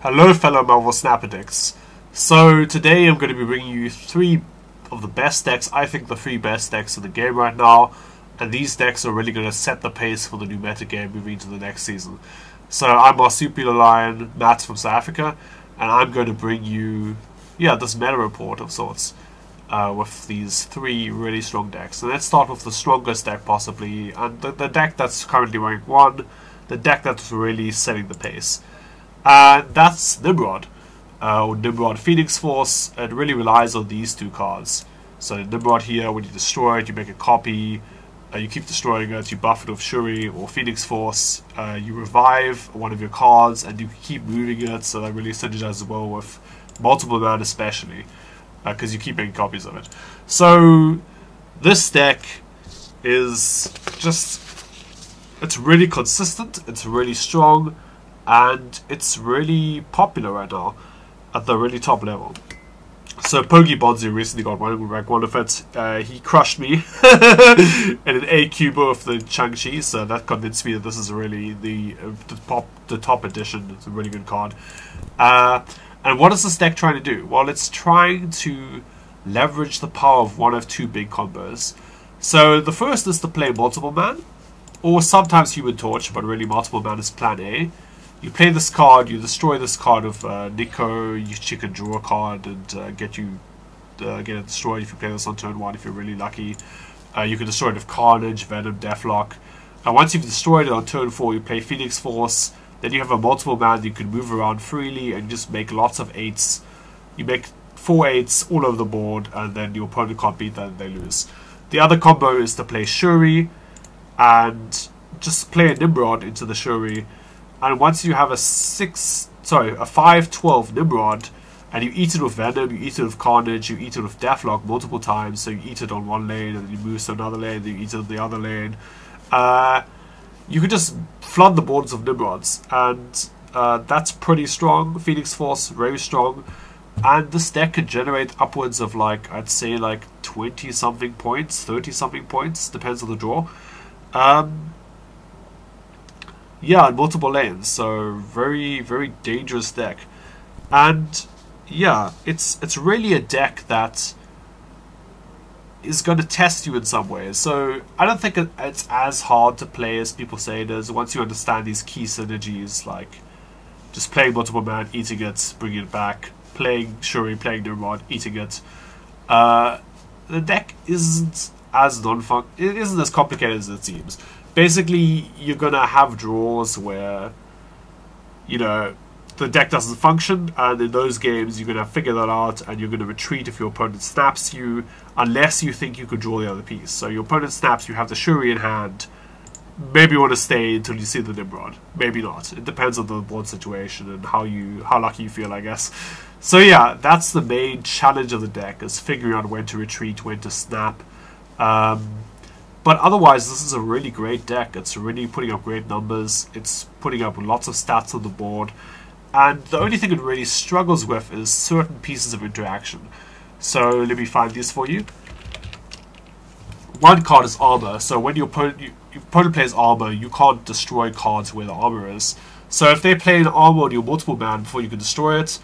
Hello fellow Marvel Snap Addicts. So today I'm going to be bringing you three of the best decks, I think the three best decks in the game right now, and these decks are really going to set the pace for the new meta game moving into the next season. So I'm Marsupial Lion, Matt from South Africa, and I'm going to bring you, this meta report of sorts with these three really strong decks. And let's start with the strongest deck possibly, and the deck that's currently rank 1, the deck that's really setting the pace. And that's Nimrod, or Nimrod Phoenix Force. It really relies on these two cards. So Nimrod here, when you destroy it, you make a copy, you keep destroying it, you buff it with Shuri or Phoenix Force, you revive one of your cards, and you keep moving it, so that really synergizes well with multiple mana especially, because you keep making copies of it. So this deck is just, it's really consistent, it's really strong, and it's really popular right now at the really top level. So Pogi Bonzi recently got rank 1 of it. He crushed me in an A cubo of the Chang-Chi, so that convinced me that this is really the top edition. It's a really good card. And what is this deck trying to do? Well, it's trying to leverage the power of one of two big combos. So the first is to play multiple man, or sometimes Human Torch, but really multiple man is plan A. You play this card, you destroy this card of Nico, you can draw a card and get it destroyed if you play this on turn 1 if you're really lucky. You can destroy it with Carnage, Venom, Deathlock. Once you've destroyed it on turn 4, you play Phoenix Force, then you have a multiple man, you can move around freely and just make lots of 8s. You make 4 8s all over the board, and then your opponent can't beat that and they lose. The other combo is to play Shuri and just play a Nimrod into the Shuri. And once you have a 5/12 Nimrod, and you eat it with Venom, you eat it with Carnage, you eat it with Deathlock multiple times, so you eat it on one lane, and then you move to another lane, then you eat it on the other lane. You can just flood the boards of Nimrods, and that's pretty strong. Phoenix Force, very strong. And this deck can generate upwards of, I'd say 20-something points, 30-something points, depends on the draw. Yeah, in multiple lanes, so very, very dangerous deck. And yeah, it's really a deck that is going to test you in some ways. So I don't think it's as hard to play as people say it is once you understand these key synergies, like just playing multiple man, eating it, bringing it back, playing Shuri, playing Nimrod, eating it. The deck isn't it isn't as complicated as it seems. Basically, you're going to have draws where, the deck doesn't function, and in those games, you're going to figure that out, and you're going to retreat if your opponent snaps you, unless you think you could draw the other piece. So your opponent snaps, you have the Shuri in hand, maybe you want to stay until you see the Nimrod, maybe not. It depends on the board situation and how lucky you feel, I guess. So yeah, that's the main challenge of the deck, is figuring out when to retreat, when to snap. But otherwise, this is a really great deck. It's really putting up great numbers. It's putting up lots of stats on the board. And the only thing it really struggles with is certain pieces of interaction. So let me find these for you. One card is armor. So when your opponent plays armor, you can't destroy cards where the armor is. So if they play an armor on your multiple man before you can destroy it,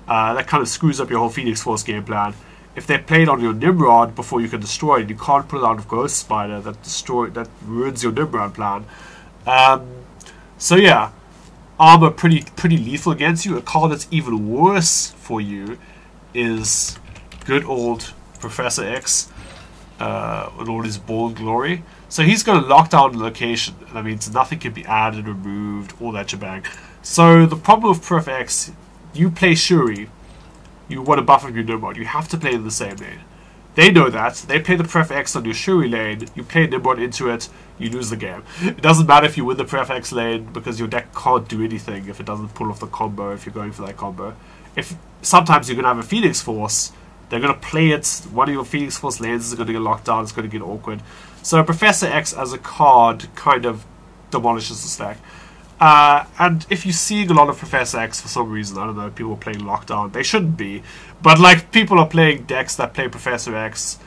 that kind of screws up your whole Phoenix Force game plan. If they play it on your Nimrod before you can destroy it, you can't put it out of Ghost Spider. That ruins your Nimrod plan. So yeah, armor pretty lethal against you. A card that's even worse for you is good old Professor X with all his Born Glory. So he's going to lock down the location. That means nothing can be added, removed, all that shebang. So the problem with Prof X, you play Shuri. You want to buff up your Nimrod, you have to play in the same lane. They know that. They play the Pref X on your Shuri lane, you play Nimrod into it, you lose the game. It doesn't matter if you win the Pref X lane, because your deck can't do anything if it doesn't pull off the combo, if you're going for that combo. Sometimes you're going to have a Phoenix Force, they're going to play it, one of your Phoenix Force lanes is going to get locked down, it's going to get awkward. So Professor X as a card kind of demolishes the stack. And if you're seeing a lot of Professor X for some reason, I don't know, people are playing Lockdown, they shouldn't be, but people are playing decks that play Professor X,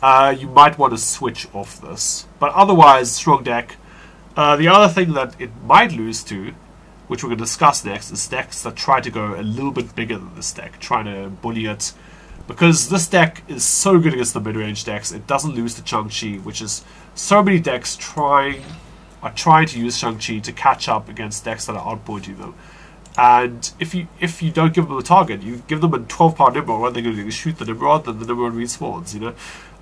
you might want to switch off this. But otherwise, strong deck. The other thing that it might lose to which we're going to discuss next, is decks that try to go a little bit bigger than this deck, trying to bully it. Because this deck is so good against the mid-range decks, it doesn't lose to Shang-Chi, which is so many decks are trying to use Shang-Chi to catch up against decks that are outpointing them. And if you don't give them a target, you give them a 12-power Nimrod, they're going to shoot the Nimrod, then the Nimrod respawns, you know.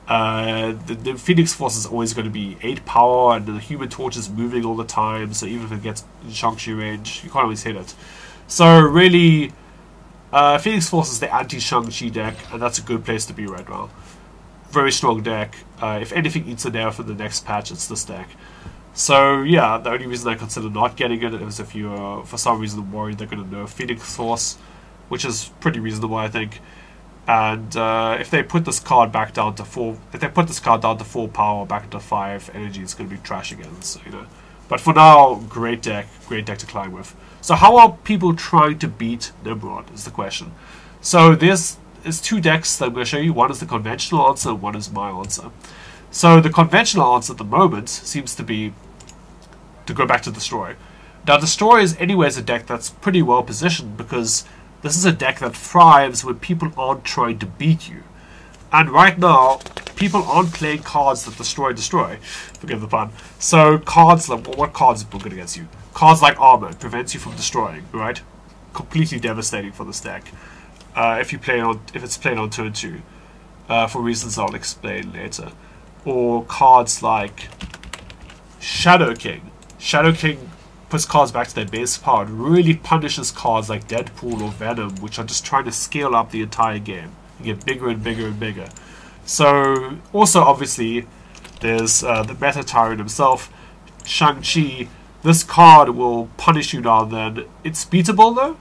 The Phoenix Force is always going to be 8 power, and the Human Torch is moving all the time, so even if it gets in Shang-Chi range, you can't always hit it. So really, Phoenix Force is the anti-Shang-Chi deck, and that's a good place to be right now. Very strong deck. If anything eats a nerf in the next patch, it's this deck. So yeah, the only reason I consider not getting it is if you're for some reason worried they're going to nerf Phoenix Force, which is pretty reasonable, I think. And if they put this card back down to 4, if they put this card down to 4 power, back into 5 energy, it's going to be trash again. So, you know, but for now, great deck to climb with. So how are people trying to beat Nimrod is the question. So there's 2 decks that I'm going to show you. One is the conventional answer, and one is my answer. So the conventional answer at the moment seems to be to go back to Destroy. Now Destroy is anyways a deck that's pretty well positioned because this is a deck that thrives when people aren't trying to beat you. And right now, people aren't playing cards that destroy. Forgive the pun. So cards like, what cards are good against you? Cards like Armor prevents you from destroying, right? Completely devastating for this deck. If it's played on turn 2. For reasons I'll explain later. Or cards like Shadow King. Shadow King puts cards back to their base power. It really punishes cards like Deadpool or Venom, which are just trying to scale up the entire game and get bigger and bigger and bigger. So, also obviously, there's the Meta Tyrant himself, Shang-Chi. This card will punish you now and then. It's beatable though,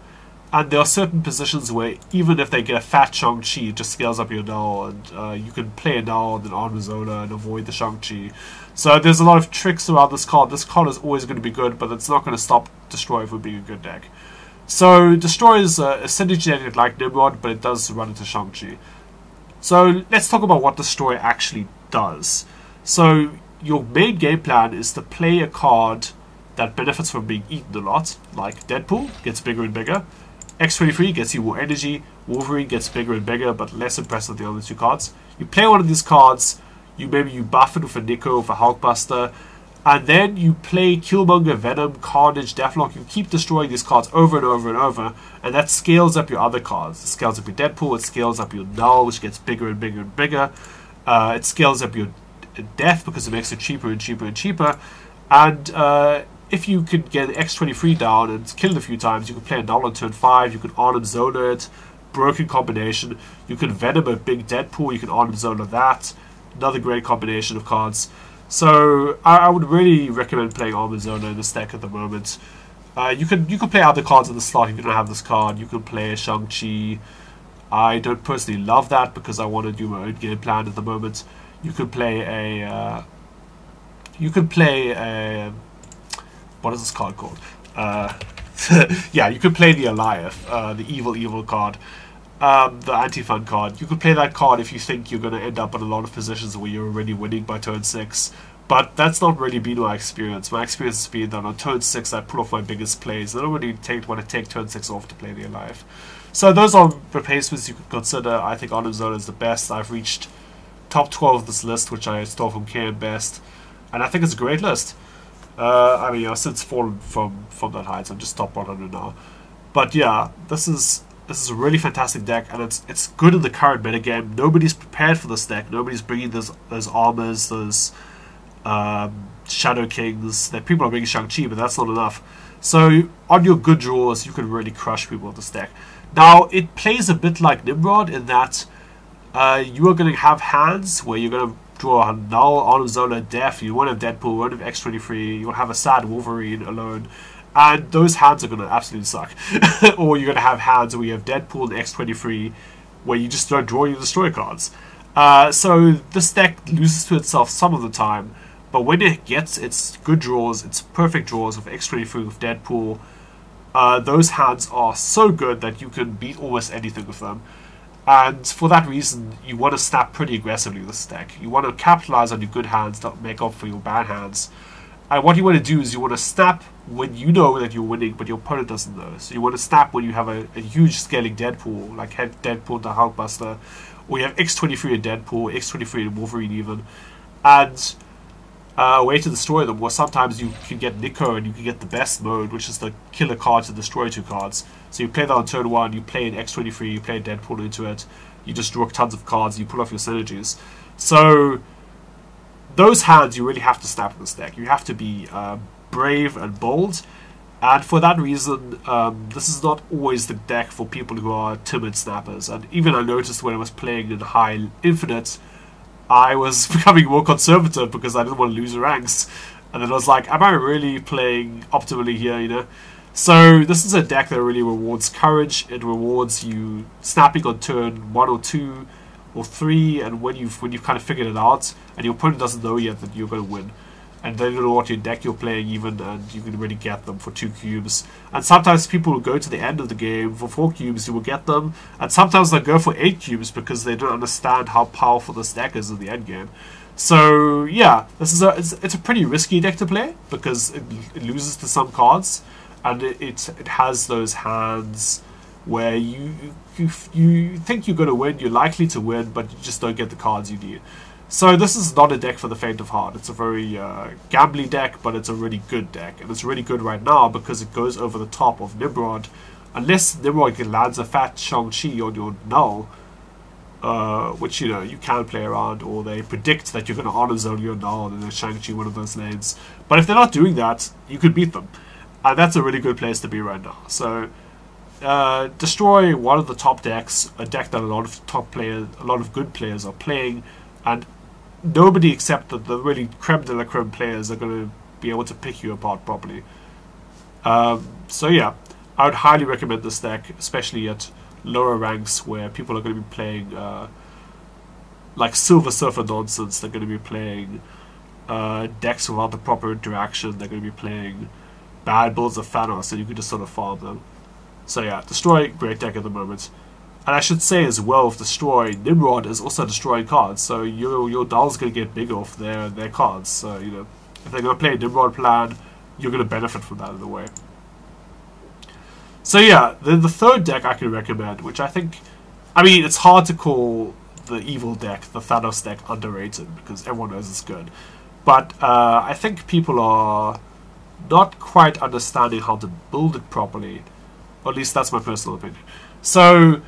and there are certain positions where even if they get a fat Shang-Chi, it just scales up your null, and you can play a null and then Armor Zola and avoid the Shang-Chi. So there's a lot of tricks around this card. This card is always going to be good, but it's not going to stop Destroy from being a good deck. So Destroy is a synergy like Nimrod, but it does run into Shang-Chi. So let's talk about what Destroy actually does. So your main game plan is to play a card that benefits from being eaten a lot, like Deadpool gets bigger and bigger. X-23 gets you more energy, Wolverine gets bigger and bigger, but less impressive than the other 2 cards. You play one of these cards, you buff it with a Nico, with a Hulkbuster, and then you play Killmonger, Venom, Carnage, Deathlock. You keep destroying these cards over and over and over, and that scales up your other cards. It scales up your Deadpool, it scales up your Null, which gets bigger and bigger and bigger. It scales up your Death because it makes it cheaper and cheaper and cheaper. And if you could get X-23 down and kill it a few times, you can play a Null on turn 5, you can Arnim Zola it, broken combination. You can Venom a big Deadpool, you can Arnim Zola that. Another great combination of cards. So I would really recommend playing Armor Zola in this deck at the moment. You can play other cards in the slot if you don't have this card. You can play Shang-Chi. I don't personally love that because I want to do my own game plan at the moment. You could play a what is this card called? Yeah, you could play the Eliath, the evil card. The anti-fun card. You could play that card if you think you're going to end up in a lot of positions where you're already winning by turn 6. But that's not really been my experience. My experience has been that on turn 6 I pull off my biggest plays. I don't really want to take turn 6 off to play the Alive. So those are replacements you could consider. I think Arnim Zola is the best. I've reached top 12 of this list, which I stole from KM Best. And I think it's a great list. I mean, since fallen from that height, I'm just top 100 now. But yeah, this is a really fantastic deck, and it's good in the current metagame. Nobody's prepared for this deck. Nobody's bringing those armors, those Shadow Kings. That people are bringing Shang-Chi, but that's not enough. So on your good draws, you can really crush people with this deck. Now it plays a bit like Nimrod in that you are going to have hands where you're going to draw a Null, Arnim Zola, Death. You won't have Deadpool, you won't have X-23. You won't have a sad Wolverine alone. And those hands are going to absolutely suck. Or you're going to have hands where you have Deadpool and X-23 where you just don't draw your Destroy cards. So this deck loses to itself some of the time, but when it gets its good draws, its perfect draws with X-23 with Deadpool, those hands are so good that you can beat almost anything with them. And for that reason, you want to snap pretty aggressively with this deck. You want to capitalize on your good hands to make up for your bad hands. And what you want to do is you want to snap when you know that you're winning, but your opponent doesn't know. So you want to snap when you have a huge scaling Deadpool, like Deadpool the Hulkbuster, or you have X-23 in Deadpool, X-23 in Wolverine even, and a way to destroy them. Or sometimes you can get Nico and you can get the best mode, which is the killer card to destroy 2 cards. So you play that on turn 1, you play an X-23, you play a Deadpool into it, you just draw tons of cards, you pull off your synergies. So those hands you really have to snap in this deck. You have to be brave and bold, and for that reason, this is not always the deck for people who are timid snappers. And even I noticed when I was playing in high infinite, I was becoming more conservative because I didn't want to lose ranks. And then I was like, am I really playing optimally here, you know? So this is a deck that really rewards courage. It rewards you snapping on turn 1 or 2 or 3, and when you've kind of figured it out, and your opponent doesn't know yet that you're going to win, and they don't know what your deck you're playing even, and you can really get them for 2 cubes. And sometimes people will go to the end of the game for 4 cubes, you will get them, and sometimes they'll go for 8 cubes because they don't understand how powerful this deck is in the end game. So yeah, this is it's a pretty risky deck to play because it loses to some cards, and it has those hands where you think you're going to win, you're likely to win, but you just don't get the cards you need. So this is not a deck for the faint of heart. It's a very gambly deck, but it's a really good deck. And it's really good right now because it goes over the top of Nimrod. Unless Nimrod lands a fat Shang-Chi on your null, which, you know, you can play around, or they predict that you're going to honor zone your null and then Shang-Chi one of those lanes. But if they're not doing that, you could beat them. And that's a really good place to be right now. So destroy one of the top decks, a deck that a lot of good players are playing, and nobody except the really creme de la creme players are going to be able to pick you apart properly. So yeah, I would highly recommend this deck, especially at lower ranks where people are going to be playing like Silver Surfer nonsense. They're going to be playing decks without the proper interaction. They're going to be playing bad builds of Thanos, and you can just sort of farm them. So yeah, Destroy, great deck at the moment. And I should say as well, with Destroy, Nimrod is also destroying cards, so your Null's going to get big off their cards. So, you know, if they're going to play a Nimrod plan, you're going to benefit from that in a way. So yeah, then the third deck I can recommend, which I think, I mean, it's hard to call the evil deck, the Thanos deck, underrated, because everyone knows it's good. But I think people are not quite understanding how to build it properly. Or at least that's my personal opinion. So,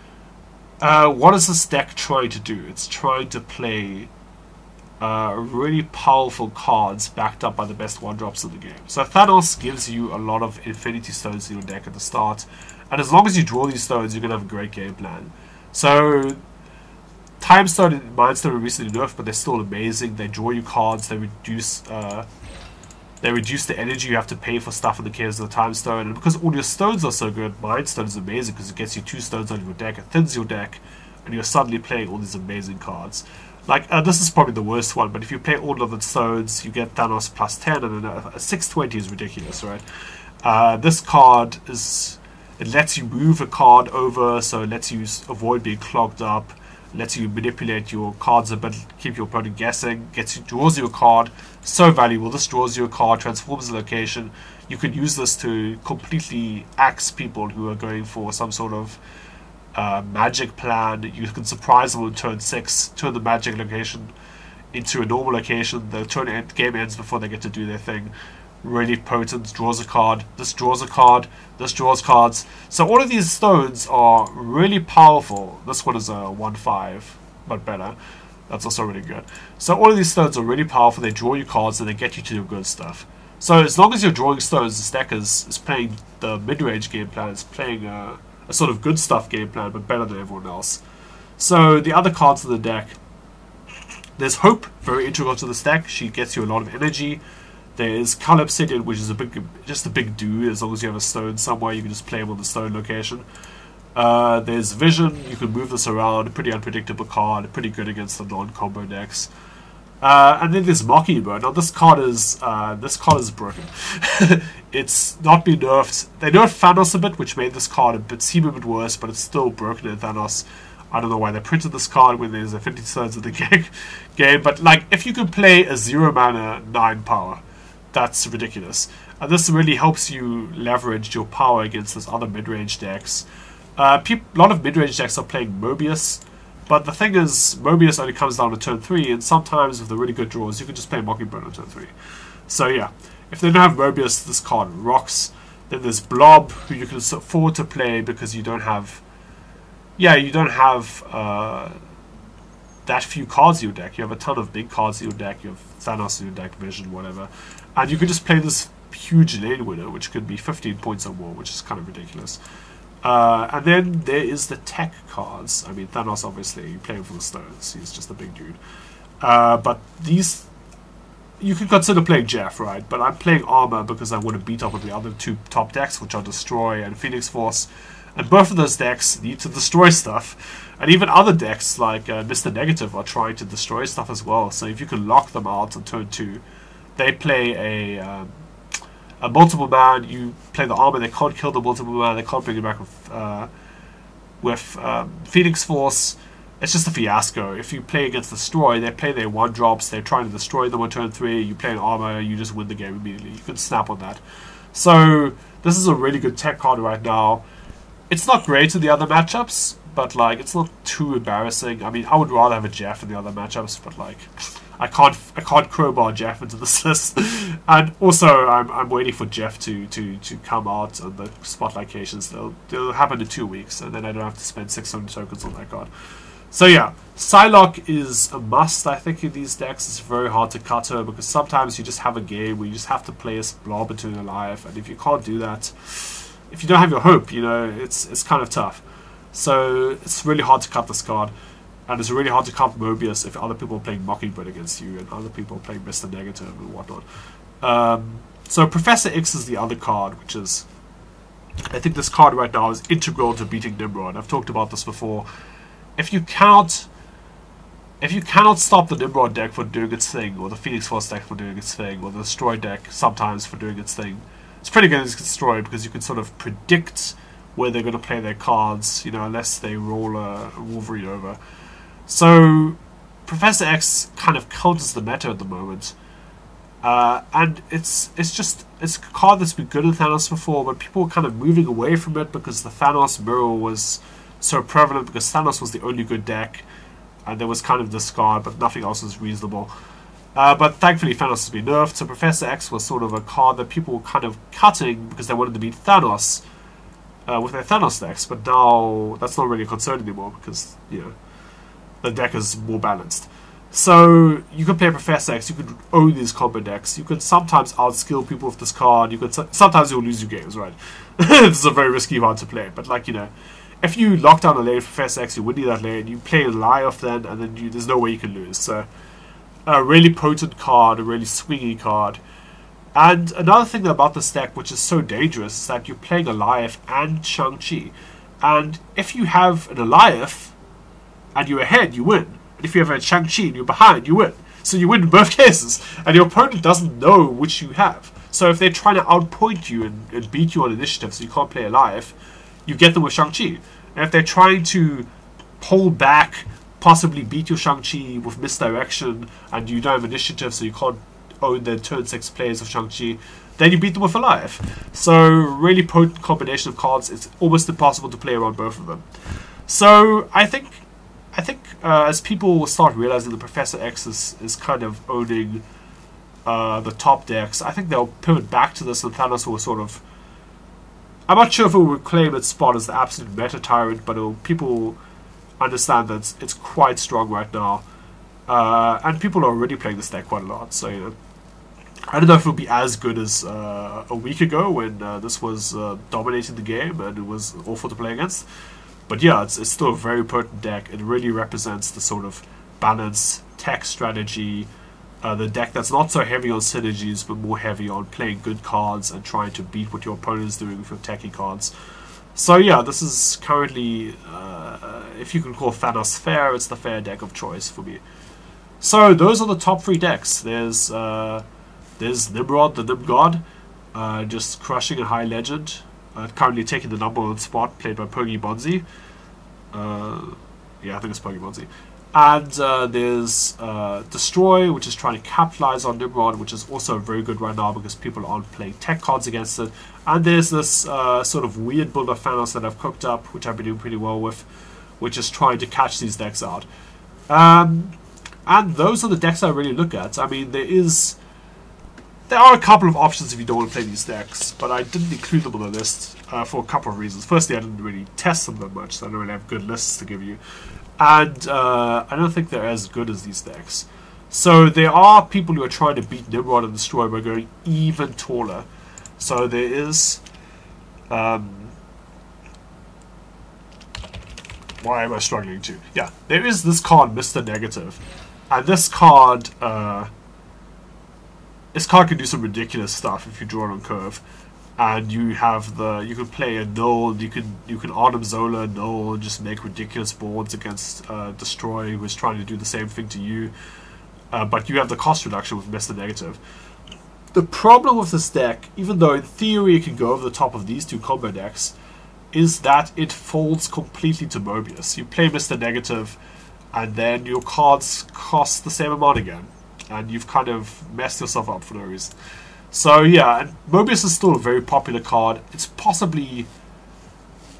what is this deck trying to do? It's trying to play really powerful cards backed up by the best 1-drops in the game. So Thanos gives you a lot of Infinity Stones in your deck at the start, and as long as you draw these stones, you're going to have a great game plan. So Time Stone and Mind Stone were recently nerfed, but they're still amazing. They draw you cards, they reduce the energy you have to pay for stuff in the case of the Time Stone, and because all your stones are so good, Mind Stone is amazing because it gets you 2 stones out of your deck, it thins your deck, and you're suddenly playing all these amazing cards. Like, this is probably the worst one, but if you play all of the stones, you get Thanos plus 10, and then a 620 is ridiculous, right? This card it lets you move a card over, so it lets you avoid being clogged up, lets you manipulate your cards a bit, keep your opponent guessing, draws you a card. So valuable. This draws you a card, transforms the location. You can use this to completely axe people who are going for some sort of magic plan. You can surprise them on turn 6, turn the magic location into a normal location. The game ends before they get to do their thing. Really potent, draws a card, this draws a card, this draws cards. So all of these stones are really powerful. This one is a 1/5, but better. That's also really good. So all of these stones are really powerful. They draw you cards and they get you to do good stuff. So as long as you're drawing stones, this deck is playing the mid-range game plan. It's playing a sort of good stuff game plan, but better than everyone else. So the other cards in the deck, there's Hope, very integral to this deck. She gets you a lot of energy. There's Cull Obsidian, which is just a big dude. As long as you have a stone somewhere, you can just play him on the stone location. There's Vision. You can move this around. Pretty unpredictable card. Pretty good against the non-combo decks. And then there's Mockingbird. Now this card is broken. It's not been nerfed. They nerfed Thanos a bit, which made this card seem a bit worse, but it's still broken in Thanos. I don't know why they printed this card when there's Infinity Stones in the game. But like, if you can play a 0 mana 9 power, that's ridiculous. And this really helps you leverage your power against those other mid-range decks. A lot of mid-range decks are playing Mobius, but the thing is, Mobius only comes down to turn 3, and sometimes with the really good draws, you can just play Mockingbird on turn 3. So yeah, if they don't have Mobius, this card rocks. Then there's Blob, who you can afford to play because you don't have... Yeah, you don't have that few cards in your deck. You have a ton of big cards in your deck. You have Thanos in your deck, Vision, whatever. And you can just play this huge lane winner, which could be 15 points or more, which is kind of ridiculous. And then there is the tech cards. I mean, Thanos, obviously, you're playing for the stones. He's just a big dude. But these... You can consider playing Jeff, right? But I'm playing Armor because I want to beat up on the other two top decks, which are Destroy and Phoenix Force. And both of those decks need to destroy stuff. And even other decks, like Mr. Negative, are trying to destroy stuff as well. So if you can lock them out on turn 2, they play a multiple man, you play the Armor, they can't kill the multiple man, they can't bring it back with Phoenix Force. It's just a fiasco. If you play against Destroy, they play their 1-drops, they're trying to destroy them on turn 3, you play an Armor, you just win the game immediately. You can snap on that. So, this is a really good tech card right now. It's not great in the other matchups, but like, it's not too embarrassing. I mean, I would rather have a Jeff in the other matchups, but like, I can't crowbar Jeff into this list. And also, I'm waiting for Jeff to come out on the spotlight occasions. They'll happen in 2 weeks, and then I don't have to spend 600 tokens on that card. So yeah, Psylocke is a must, I think, in these decks. It's very hard to cut her, because sometimes you just have a game where you just have to play a Blob into your life, and if you can't do that, if you don't have your hope, you know, it's kind of tough. So it's really hard to cut this card, and it's really hard to cut Mobius if other people are playing Mockingbird against you, and other people are playing Mr. Negative and whatnot. So Professor X is the other card, which is... I think this card right now is integral to beating Nimrod. I've talked about this before. If you cannot stop the Nimrod deck from doing its thing, or the Phoenix Force deck from doing its thing, or the Destroy deck sometimes for doing its thing, it's pretty good against Destroy because you can sort of predict where they're going to play their cards, you know, unless they roll a Wolverine over. So Professor X kind of counters the meta at the moment, and it's a card that's been good in Thanos before, but people are kind of moving away from it because the Thanos mirror was so prevalent, because Thanos was the only good deck, and there was kind of this card, but nothing else was reasonable. But thankfully Thanos has been nerfed, so Professor X was sort of a card that people were kind of cutting because they wanted to beat Thanos with their Thanos decks, but now that's not really a concern anymore because, you know, the deck is more balanced. So you can play Professor X, you can own these combo decks, you can sometimes outskill people with this card, you can sometimes you'll lose your games, right? This is a very risky card to play, but like, you know, if you lock down a lane for Professor X, you're winning that lane, you play a lie off then, and then there's no way you can lose. So, a really potent card, a really swingy card. And another thing about this deck, which is so dangerous, is that you're playing Alioth and Shang-Chi. And if you have an Alioth, and you're ahead, you win. And if you have a Shang-Chi and you're behind, you win. So you win in both cases, and your opponent doesn't know which you have. So if they're trying to outpoint you and beat you on initiative so you can't play Alioth, you get them with Shang-Chi. And if they're trying to pull back, possibly beat your Shang-Chi with misdirection, and you don't have initiative so you can't own the turn 6 players of Shang-Chi, then you beat them with Alioth. So, really potent combination of cards. It's almost impossible to play around both of them. So, I think as people start realizing that Professor X is kind of owning the top decks, I think they'll pivot back to this, and Thanos will sort of... I'm not sure if it will reclaim its spot as the absolute meta tyrant, but people understand that it's quite strong right now. And people are already playing this deck quite a lot, so, you know, I don't know if it'll be as good as a week ago when this was dominating the game and it was awful to play against. But yeah, it's still a very potent deck. It really represents the sort of balance, tech strategy, the deck that's not so heavy on synergies, but more heavy on playing good cards and trying to beat what your opponent is doing with your techie cards. So yeah, this is currently, if you can call Thanos fair, it's the fair deck of choice for me. So those are the top 3 decks. There's Nimrod, the Nim God, just crushing a high legend, currently taking the #1 spot, played by Pogi Bonzi. Yeah, I think it's Pogi Bonzi. And there's Destroy, which is trying to capitalize on Nimrod, which is also very good right now because people aren't playing tech cards against it. And there's this sort of weird build of Thanos that I've cooked up, which I've been doing pretty well with, which is trying to catch these decks out. And those are the decks I really look at. I mean, there are a couple of options if you don't want to play these decks, but I didn't include them on the list for a couple of reasons. Firstly, I didn't really test them that much, so I don't really have good lists to give you. And I don't think they're as good as these decks. So there are people who are trying to beat Nimrod and Destroy by going even taller. So there is... why am I struggling to? Yeah, there is this card, Mr. Negative. And this card can do some ridiculous stuff if you draw it on curve. And you can play a null, you can Arnim Zola null and just make ridiculous boards against Destroy, who is trying to do the same thing to you. But you have the cost reduction with Mr. Negative. The problem with this deck, even though in theory it can go over the top of these two combo decks, is that it folds completely to Mobius. You play Mr. Negative, and then your cards cost the same amount again. And you've kind of messed yourself up for no reason. So yeah, and Mobius is still a very popular card. It's possibly...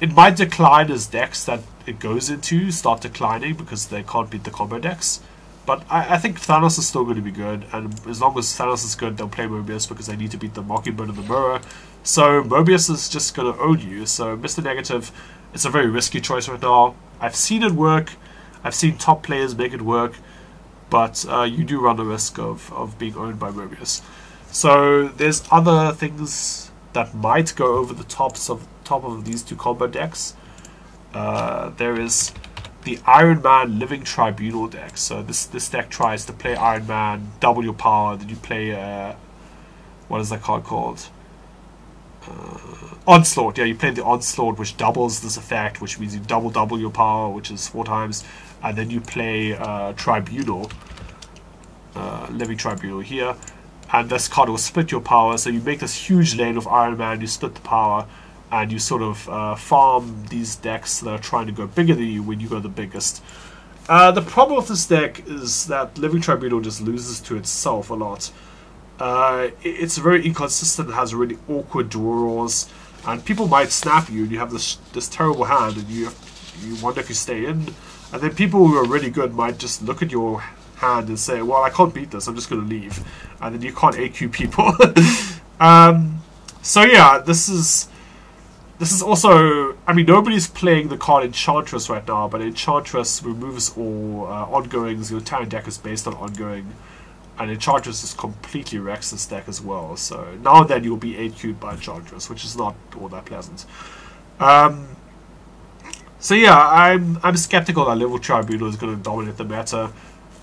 It might decline as decks that it goes into start declining because they can't beat the combo decks. But I think Thanos is still going to be good, and as long as Thanos is good, they'll play Mobius because they need to beat the Mockingbird and the Mirror. So Mobius is just going to own you. So Mr. Negative, it's a very risky choice right now. I've seen it work. I've seen top players make it work. But you do run the risk of being owned by Mobius. So there's other things that might go over the top of these two combo decks. There is the Iron Man Living Tribunal deck. So this deck tries to play Iron Man, double your power, then you play what is that card called? Onslaught. Yeah, you play the Onslaught, which doubles this effect, which means you double your power, which is 4 times, and then you play Tribunal, Living Tribunal here. And this card will split your power, so you make this huge lane of Iron Man, you split the power, and you sort of farm these decks that are trying to go bigger than you when you go the biggest. The problem with this deck is that Living Tribunal just loses to itself a lot. It's very inconsistent, it has really awkward draws, and people might snap you, and you have this terrible hand, and you wonder if you stay in. And then people who are really good might just look at your hand and say, well, I can't beat this, I'm just going to leave. And then you can't AQ people. So yeah, this is also, I mean, nobody's playing the card Enchantress right now, but Enchantress removes all ongoings. Your entire deck is based on ongoing, and Enchantress just completely wrecks this deck as well. So now and then you'll be AQ'd by Enchantress, which is not all that pleasant. So yeah, I'm skeptical that Living Tribunal is going to dominate the meta.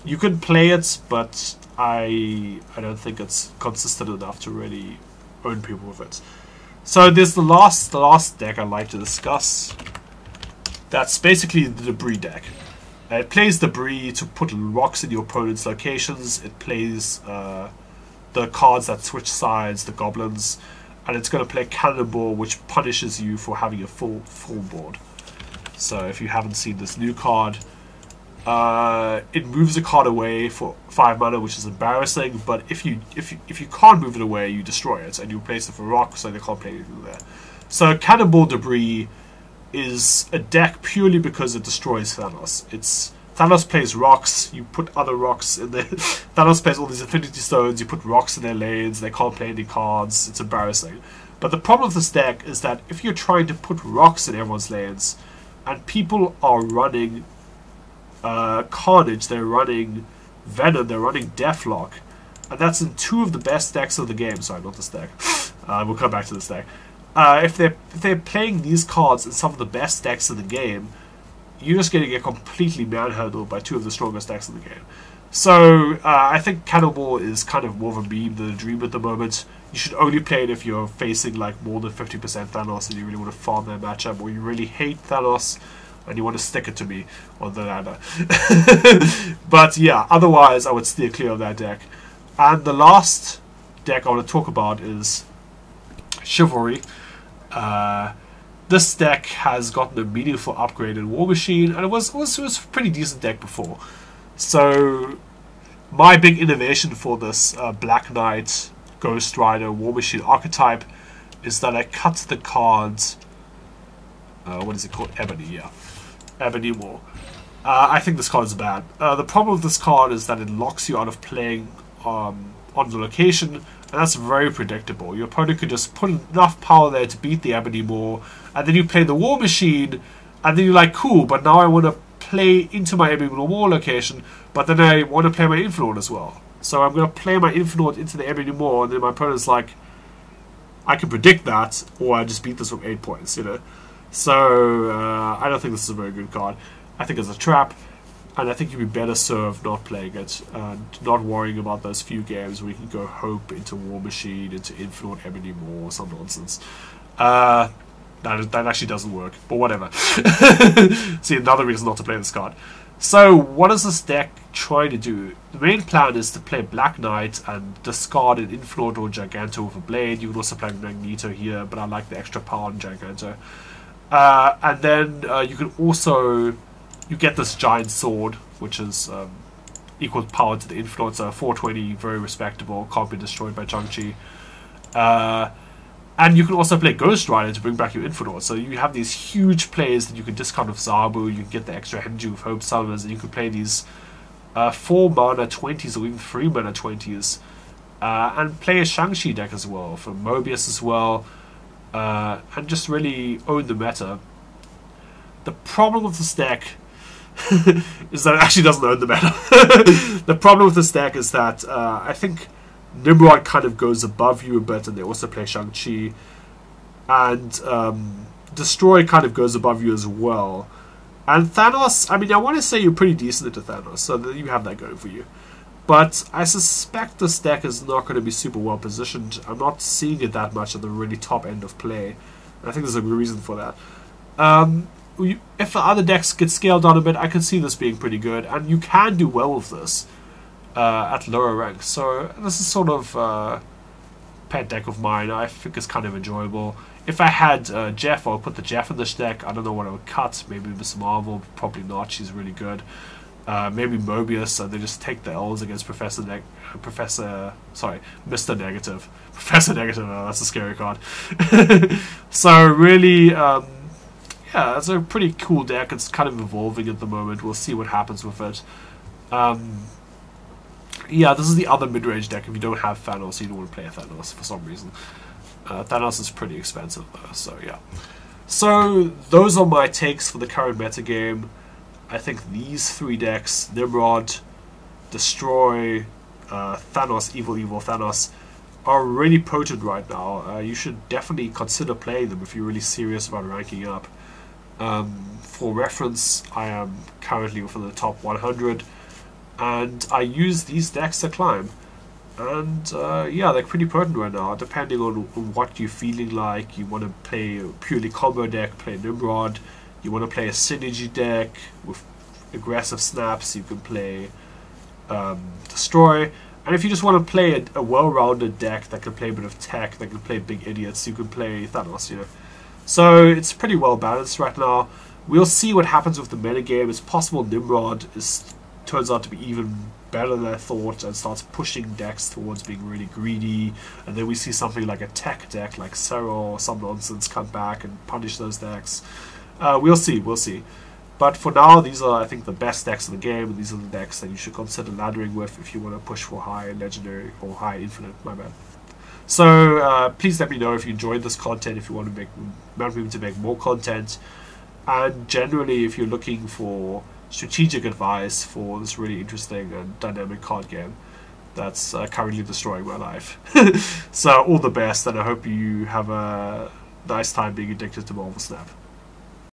You can play it, but I don't think it's consistent enough to really own people with it. So there's the last deck I'd like to discuss. That's basically the Debris deck. It plays Debris to put rocks in your opponent's locations. It plays the cards that switch sides, the goblins, and it's going to play Cannonball, which punishes you for having a full board. So if you haven't seen this new card, it moves a card away for 5 mana, which is embarrassing. But if you can't move it away, you destroy it and you replace it for rock, so they can't play anything there. So Cannonball Debris is a deck purely because it destroys Thanos. Thanos plays rocks, you put other rocks in there. Thanos plays all these Infinity Stones, you put rocks in their lanes, they can't play any cards, it's embarrassing. But the problem with this deck is that if you're trying to put rocks in everyone's lanes, and people are running Carnage, they're running Venom, they're running Deathlock, and that's in 2 of the best decks of the game. Sorry, not this deck. We'll come back to this deck. If they're playing these cards in some of the best decks of the game, you're just going to get completely manhandled by 2 of the strongest decks in the game. So I think Cannonball is kind of more of a meme than a dream at the moment. You should only play it if you're facing like more than 50% Thanos and you really want to farm that matchup, or you really hate Thanos and you want to stick it to me on the ladder. But yeah, otherwise I would steer clear of that deck. And the last deck I want to talk about is Chivalry. this deck has gotten a meaningful upgrade in War Machine, and it was a pretty decent deck before. So my big innovation for this Black Knight, Ghost Rider, War Machine archetype is that I cut the cards. What is it called? Ebony, yeah. Ebony War. I think this card is bad. The problem with this card is that it locks you out of playing on the location, and that's very predictable. Your opponent could just put enough power there to beat the Ebony War, and then you play the War Machine, and then you're like, cool, but now I want to play into my Ebony War location, but then I want to play my Infinite as well. So I'm going to play my Infinite into the Ebony War, and then my opponent's like, I can predict that, or I just beat this from 8 points, you know. So I don't think this is a very good card. I think it's a trap, and I think you'd be better served not playing it, and not worrying about those few games where you can go Hope into War Machine, into Infinite Ebony War, or some nonsense. That actually doesn't work, but whatever. See, another reason not to play this card. So, what is this deck trying to do? The main plan is to play Black Knight and discard an Infinite or Giganto with a Blade. You can also play Magneto here, but I like the extra power on Giganto. And then you can also, you get this giant sword, which is equal power to the Infinite, so 420, very respectable, can't be destroyed by Chang-Chi. And you can also play Ghost Rider to bring back your Infinite, so you have these huge plays that you can discount with Zabu, you can get the extra Henju with Hope Summers, and you can play these 4 mana 20s or even 3 mana 20s. And play a Shang-Chi deck as well, for Mobius as well. And just really own the meta. The problem with this deck is that it actually doesn't own the meta. The problem with this deck is that I think Nimrod kind of goes above you a bit, and they also play Shang-Chi. And Destroy kind of goes above you as well. And Thanos, I mean, I want to say you're pretty decent into Thanos, so that you have that going for you. But I suspect this deck is not going to be super well positioned. I'm not seeing it that much at the really top end of play. I think there's a reason for that. If the other decks get scaled down a bit, I can see this being pretty good. And you can do well with this at lower ranks. So this is sort of a pet deck of mine. I think it's kind of enjoyable. If I had Jeff, I would put the Jeff in this deck. I don't know what I would cut. Maybe Miss Marvel. Probably not. She's really good. Maybe Mobius, and they just take the L's against Mr. Negative. Professor Negative, that's a scary card. So really, yeah, it's a pretty cool deck. It's kind of evolving at the moment. We'll see what happens with it. Yeah, this is the other mid-range deck if you don't have Thanos, you don't want to play a Thanos for some reason. Thanos is pretty expensive though, so yeah. So, those are my takes for the current metagame. I think these 3 decks, Nimrod, Destroy, Thanos, Evil Thanos, are really potent right now. You should definitely consider playing them if you're really serious about ranking up. For reference, I am currently within the top 100, and I use these decks to climb. And yeah, they're pretty potent right now, depending on what you're feeling like. You want to play a purely combo deck, play Nimrod. You want to play a synergy deck with aggressive snaps, you can play Destroy. And if you just want to play a well-rounded deck that can play a bit of tech, that can play big idiots, you can play Thanos, you know. So it's pretty well balanced right now. We'll see what happens with the metagame. It's possible Nimrod turns out to be even better than I thought and starts pushing decks towards being really greedy, and then we see something like a tech deck like Cero or some nonsense come back and punish those decks. We'll see. But for now, these are, I think, the best decks in the game, and these are the decks that you should consider laddering with if you want to push for high legendary or high infinite, my bad. So, please let me know if you enjoyed this content, if you want me to make more content, and generally if you're looking for strategic advice for this really interesting and dynamic card game that's currently destroying my life. So, all the best, and I hope you have a nice time being addicted to Marvel Snap.